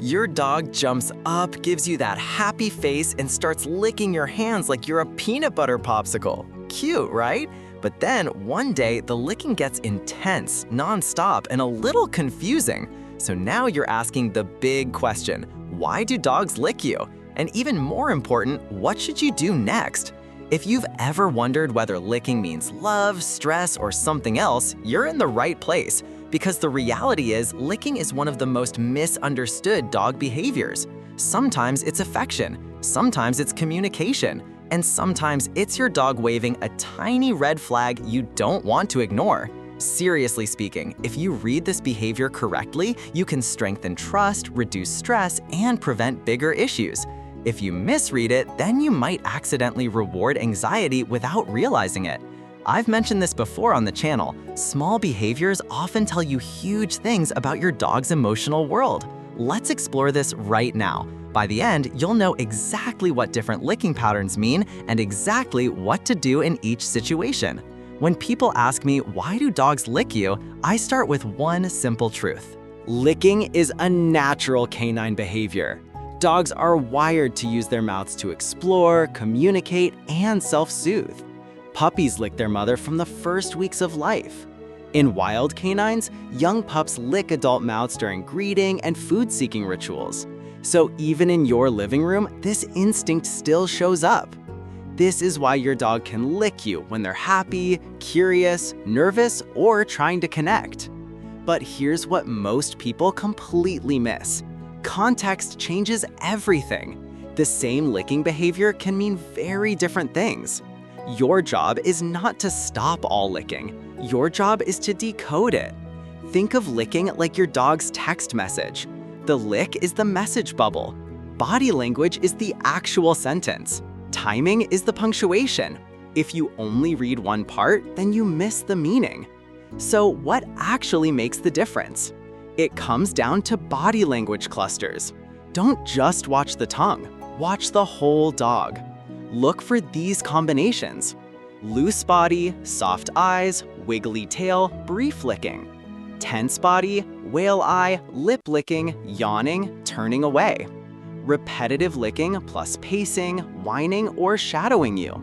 Your dog jumps up, gives you that happy face, and starts licking your hands like you're a peanut butter popsicle. Cute, right? But then one day, the licking gets intense, nonstop, and a little confusing. So now you're asking the big question: why do dogs lick you? And even more important, what should you do next? If you've ever wondered whether licking means love, stress, or something else, you're in the right place. Because the reality is, licking is one of the most misunderstood dog behaviors. Sometimes it's affection, sometimes it's communication, and sometimes it's your dog waving a tiny red flag you don't want to ignore. Seriously speaking, if you read this behavior correctly, you can strengthen trust, reduce stress, and prevent bigger issues. If you misread it, then you might accidentally reward anxiety without realizing it. I've mentioned this before on the channel. Small behaviors often tell you huge things about your dog's emotional world. Let's explore this right now. By the end, you'll know exactly what different licking patterns mean and exactly what to do in each situation. When people ask me, why do dogs lick you? I start with one simple truth. Licking is a natural canine behavior. Dogs are wired to use their mouths to explore, communicate, and self-soothe. Puppies lick their mother from the first weeks of life. In wild canines, young pups lick adult mouths during greeting and food-seeking rituals. So even in your living room, this instinct still shows up. This is why your dog can lick you when they're happy, curious, nervous, or trying to connect. But here's what most people completely miss. Context changes everything. The same licking behavior can mean very different things. Your job is not to stop all licking. Your job is to decode it. Think of licking like your dog's text message. The lick is the message bubble. Body language is the actual sentence. Timing is the punctuation. If you only read one part, then you miss the meaning. So what actually makes the difference? It comes down to body language clusters. Don't just watch the tongue, watch the whole dog. Look for these combinations: loose body, soft eyes, wiggly tail, brief licking; tense body, whale eye, lip licking, yawning, turning away; repetitive licking plus pacing, whining, or shadowing you;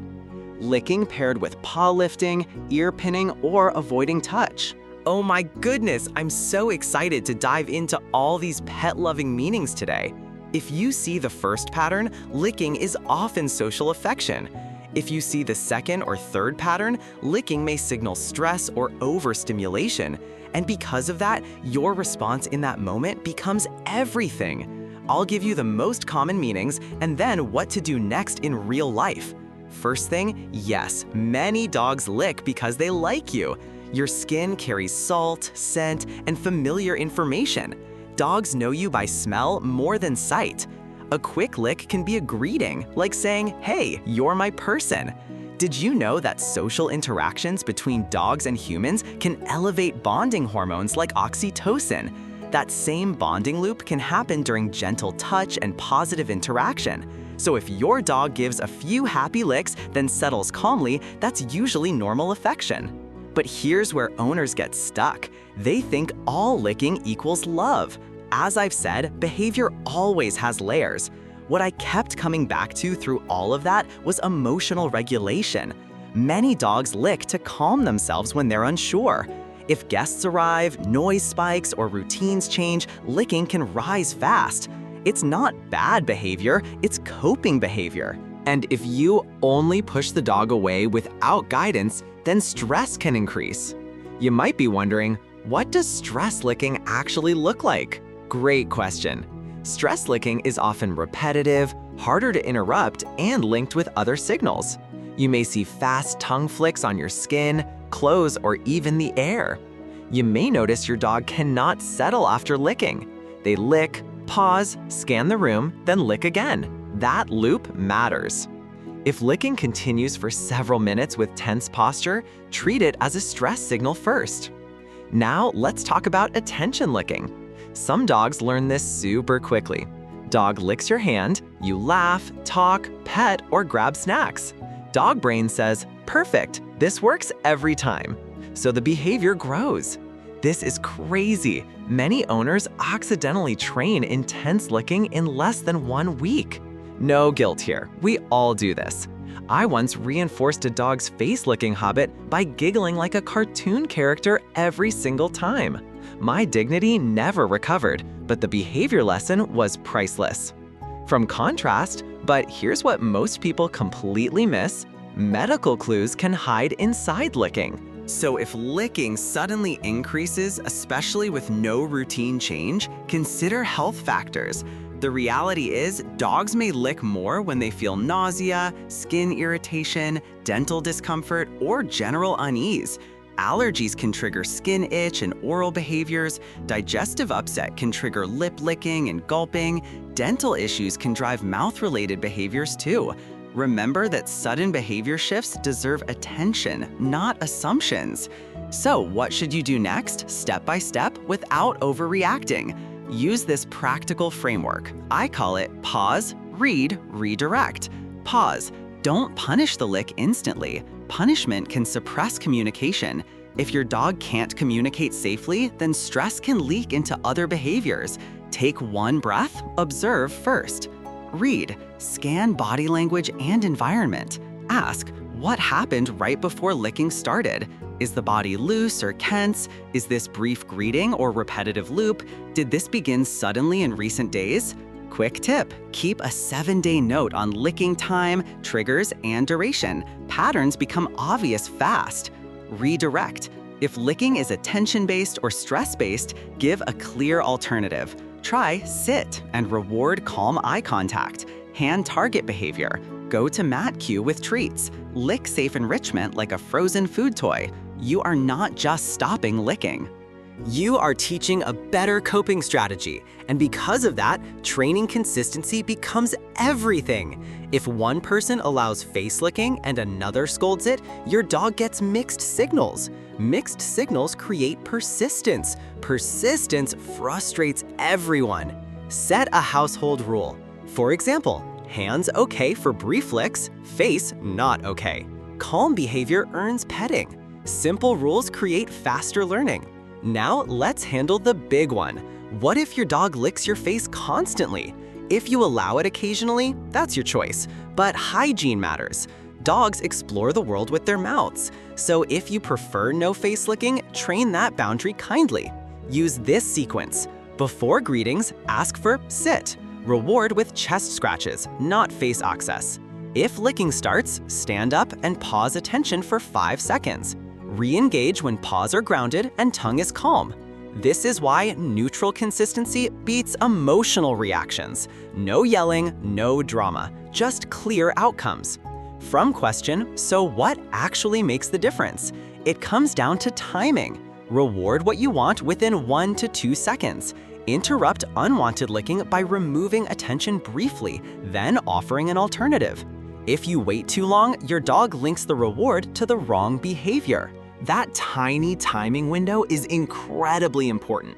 licking paired with paw lifting, ear pinning, or avoiding touch. Oh my goodness, I'm so excited to dive into all these pet-loving meanings today. If you see the first pattern, licking is often social affection. If you see the second or third pattern, licking may signal stress or overstimulation. And because of that, your response in that moment becomes everything. I'll give you the most common meanings and then what to do next in real life. First thing, yes, many dogs lick because they like you. Your skin carries salt, scent, and familiar information. Dogs know you by smell more than sight. A quick lick can be a greeting, like saying, "Hey, you're my person." Did you know that social interactions between dogs and humans can elevate bonding hormones like oxytocin? That same bonding loop can happen during gentle touch and positive interaction. So if your dog gives a few happy licks, then settles calmly, that's usually normal affection. But here's where owners get stuck. They think all licking equals love. As I've said, behavior always has layers. What I kept coming back to through all of that was emotional regulation. Many dogs lick to calm themselves when they're unsure. If guests arrive, noise spikes, or routines change, licking can rise fast. It's not bad behavior, it's coping behavior. And if you only push the dog away without guidance, then stress can increase. You might be wondering, what does stress licking actually look like? Great question. Stress licking is often repetitive, harder to interrupt, and linked with other signals. You may see fast tongue flicks on your skin, clothes, or even the air. You may notice your dog cannot settle after licking. They lick, pause, scan the room, then lick again. That loop matters. If licking continues for several minutes with tense posture, treat it as a stress signal first. Now let's talk about attention licking. Some dogs learn this super quickly. Dog licks your hand, you laugh, talk, pet, or grab snacks. Dog brain says, "Perfect, this works every time." So the behavior grows. This is crazy. Many owners accidentally train intense licking in less than 1 week. No guilt here. We all do this. I once reinforced a dog's face-licking habit by giggling like a cartoon character every single time. My dignity never recovered, but the behavior lesson was priceless. From contrast, but here's what most people completely miss: medical clues can hide inside licking. So if licking suddenly increases, especially with no routine change, consider health factors. The reality is, dogs may lick more when they feel nausea, skin irritation, dental discomfort, or general unease. Allergies can trigger skin itch and oral behaviors. Digestive upset can trigger lip licking and gulping. Dental issues can drive mouth-related behaviors too. Remember that sudden behavior shifts deserve attention, not assumptions. So what should you do next, step by step, without overreacting? Use this practical framework. I call it pause, read, redirect. Pause. Don't punish the lick instantly. Punishment can suppress communication. If your dog can't communicate safely, then stress can leak into other behaviors. Take 1 breath, observe first. Read, scan body language and environment. Ask, what happened right before licking started? Is the body loose or tense? Is this brief greeting or repetitive loop? Did this begin suddenly in recent days? Quick tip, keep a 7-day note on licking time, triggers, and duration. Patterns become obvious fast. Redirect. If licking is attention-based or stress-based, give a clear alternative. Try sit and reward calm eye contact. Hand target behavior. Go to mat cue with treats. Lick safe enrichment like a frozen food toy. You are not just stopping licking. You are teaching a better coping strategy, and because of that, training consistency becomes everything. If one person allows face licking and another scolds it, your dog gets mixed signals. Mixed signals create persistence. Persistence frustrates everyone. Set a household rule. For example, hands okay for brief licks, face not okay. Calm behavior earns petting. Simple rules create faster learning. Now let's handle the big one. What if your dog licks your face constantly? If you allow it occasionally, that's your choice, but hygiene matters. Dogs explore the world with their mouths, so if you prefer no face licking, train that boundary kindly. Use this sequence. Before greetings, ask for sit. Reward with chest scratches, not face access. If licking starts, stand up and pause attention for 5 seconds. Re-engage when paws are grounded and tongue is calm. This is why neutral consistency beats emotional reactions. No yelling, no drama, just clear outcomes. From question, so what actually makes the difference? It comes down to timing. Reward what you want within 1 to 2 seconds. Interrupt unwanted licking by removing attention briefly, then offering an alternative. If you wait too long, your dog links the reward to the wrong behavior. That tiny timing window is incredibly important.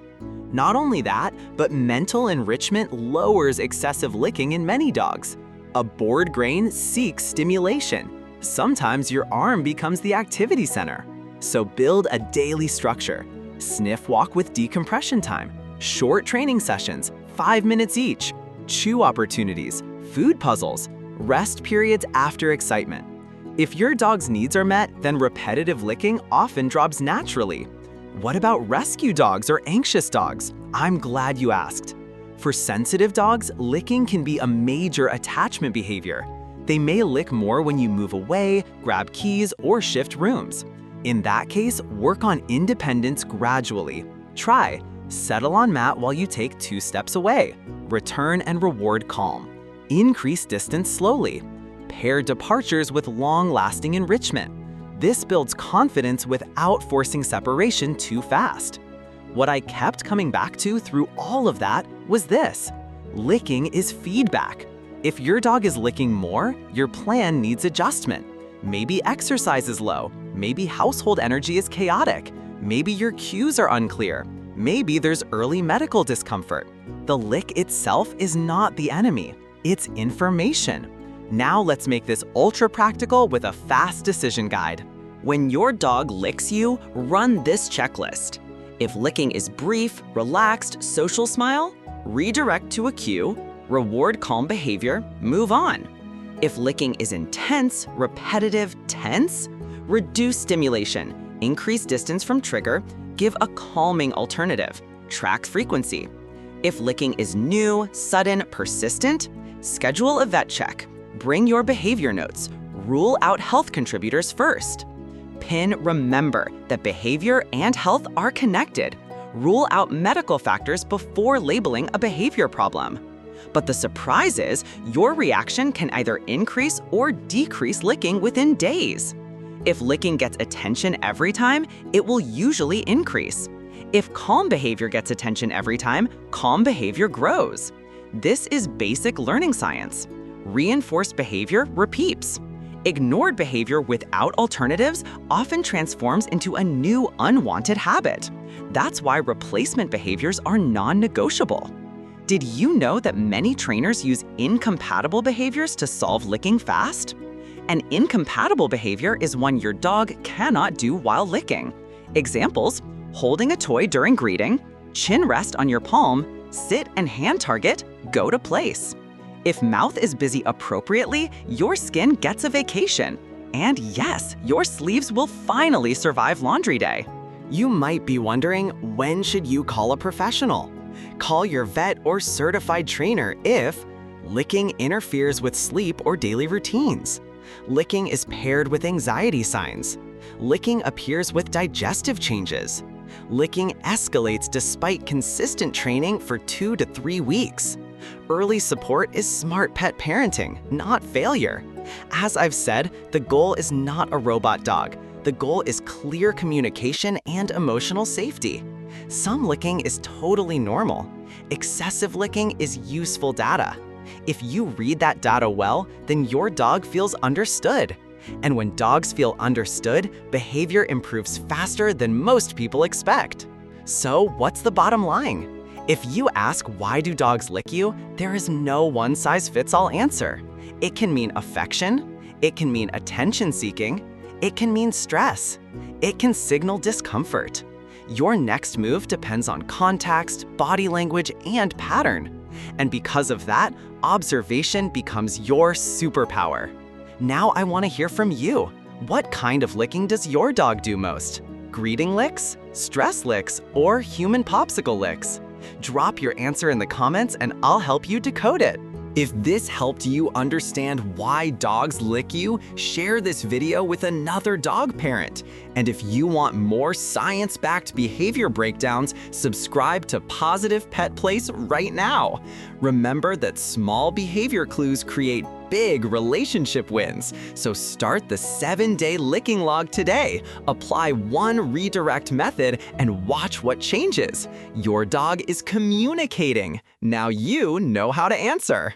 Not only that, but mental enrichment lowers excessive licking in many dogs. A bored brain seeks stimulation. Sometimes your arm becomes the activity center. So build a daily structure. Sniff walk with decompression time. Short training sessions, 5 minutes each. Chew opportunities, food puzzles, rest periods after excitement. If your dog's needs are met, then repetitive licking often drops naturally. What about rescue dogs or anxious dogs? I'm glad you asked. For sensitive dogs, licking can be a major attachment behavior. They may lick more when you move away, grab keys, or shift rooms. In that case, work on independence gradually. Try, settle on mat while you take 2 steps away. Return and reward calm. Increase distance slowly. Pair departures with long-lasting enrichment. This builds confidence without forcing separation too fast. What I kept coming back to through all of that was this: licking is feedback. If your dog is licking more, your plan needs adjustment. Maybe exercise is low, maybe household energy is chaotic, maybe your cues are unclear, maybe there's early medical discomfort. The lick itself is not the enemy, it's information. Now let's make this ultra practical with a fast decision guide. When your dog licks you, run this checklist. If licking is brief, relaxed, social smile, redirect to a cue, reward calm behavior, move on. If licking is intense, repetitive, tense, reduce stimulation, increase distance from trigger, give a calming alternative, track frequency. If licking is new, sudden, persistent, schedule a vet check, bring your behavior notes, rule out health contributors first. Remember that behavior and health are connected. Rule out medical factors before labeling a behavior problem. But the surprise is, your reaction can either increase or decrease licking within days. If licking gets attention every time, it will usually increase. If calm behavior gets attention every time, calm behavior grows. This is basic learning science. Reinforced behavior repeats. Ignored behavior without alternatives often transforms into a new unwanted habit. That's why replacement behaviors are non-negotiable. Did you know that many trainers use incompatible behaviors to solve licking fast? An incompatible behavior is one your dog cannot do while licking. Examples: holding a toy during greeting, chin rest on your palm, sit and hand target, go to place. If mouth is busy appropriately, your skin gets a vacation. And yes, your sleeves will finally survive laundry day. You might be wondering, when should you call a professional? Call your vet or certified trainer if licking interferes with sleep or daily routines. Licking is paired with anxiety signs. Licking appears with digestive changes. Licking escalates despite consistent training for 2 to 3 weeks. Early support is smart pet parenting, not failure. As I've said, the goal is not a robot dog. The goal is clear communication and emotional safety. Some licking is totally normal. Excessive licking is useful data. If you read that data well, then your dog feels understood. And when dogs feel understood, behavior improves faster than most people expect. So what's the bottom line? If you ask why do dogs lick you, there is no one-size-fits-all answer. It can mean affection, it can mean attention-seeking, it can mean stress, it can signal discomfort. Your next move depends on context, body language, and pattern. And because of that, observation becomes your superpower. Now I want to hear from you. What kind of licking does your dog do most? Greeting licks, stress licks, or human popsicle licks? Drop your answer in the comments and I'll help you decode it. If this helped you understand why dogs lick you, share this video with another dog parent. And if you want more science-backed behavior breakdowns, subscribe to Pawsitive Pet Place right now. Remember that small behavior clues create big relationship wins. So start the 7-day licking log today. Apply one redirect method and watch what changes. Your dog is communicating. Now you know how to answer.